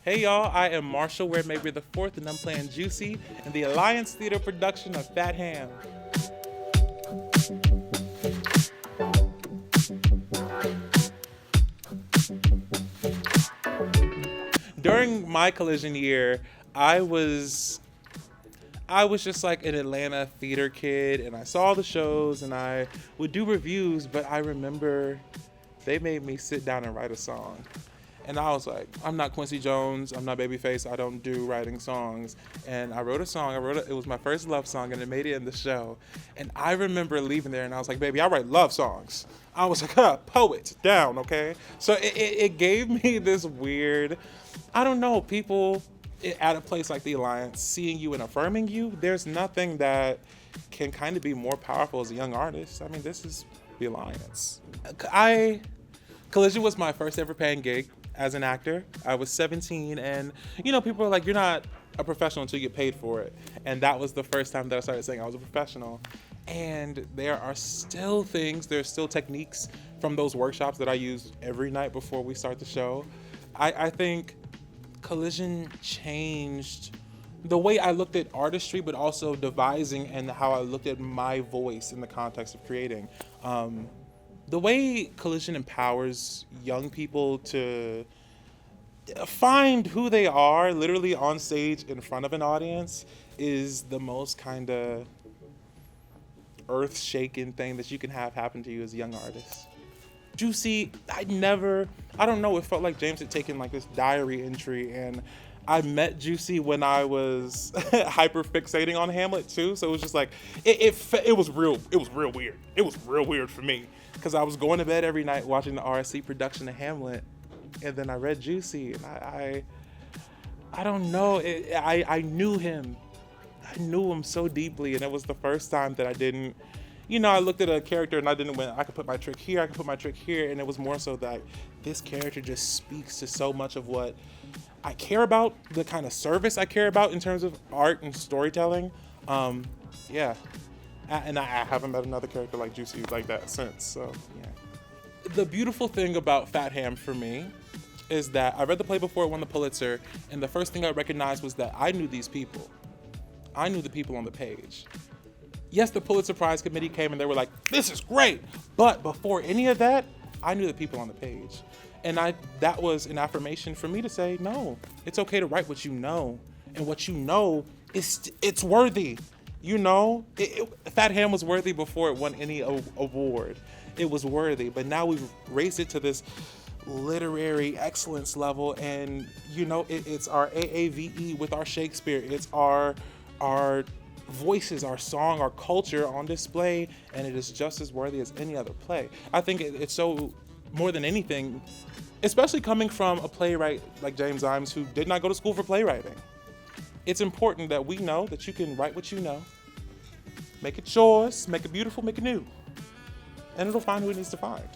Hey y'all, I am Marshall Ware Mabry IV, and I'm playing Juicy in the Alliance Theater production of Fat Ham. During my collision year, I was just like an Atlanta theater kid, and I saw the shows and I would do reviews, but I remember they made me sit down and write a song. And I was like, I'm not Quincy Jones, I'm not Babyface, I don't do writing songs. And I wrote a song, it was my first love song, and it made it in the show. And I remember leaving there and I was like, baby, I write love songs. I was like, poet, down, okay? So it gave me this weird, I don't know, people at a place like the Alliance, seeing you and affirming you, there's nothing that can kind of be more powerful as a young artist. I mean, this is the Alliance. Collision was my first ever paying gig as an actor. I was 17, and people are like, you're not a professional until you get paid for it. And that was the first time that I started saying I was a professional. And there's still techniques from those workshops that I use every night before we start the show. I think Collision changed the way I looked at artistry, but also devising, and how I looked at my voice in the context of creating. The way Collision empowers young people to find who they are literally on stage in front of an audience is the most kind of earth-shaking thing that you can have happen to you as a young artist. Juicy, I don't know, it felt like James had taken like this diary entry, and I met Juicy when I was hyper fixating on Hamlet too. So it was just like, it was real weird. It was real weird for me, because I was going to bed every night watching the RSC production of Hamlet, and then I read Juicy, and I don't know, I knew him. I knew him so deeply, and it was the first time that I didn't, I looked at a character and I could put my trick here, I could put my trick here, and it was more so that this character just speaks to so much of what I care about, the kind of service I care about in terms of art and storytelling. Yeah. And I haven't met another character like Juicy like that since, so yeah. The beautiful thing about Fat Ham for me is that I read the play before it won the Pulitzer, and the first thing I recognized was that I knew these people. I knew the people on the page. Yes, the Pulitzer Prize committee came and they were like, this is great, but before any of that, I knew the people on the page. And that was an affirmation for me to say, no, it's okay to write what you know, and what you know it's worthy. Fat Ham was worthy before it won any award. It was worthy, but now we've raised it to this literary excellence level, and it's our AAVE with our Shakespeare. It's our voices, our song, our culture on display, and it is just as worthy as any other play. I think it's so, more than anything, especially coming from a playwright like James Imes, who did not go to school for playwriting. It's important that we know that you can write what you know, make it yours, make it beautiful, make it new, and it'll find who it needs to find.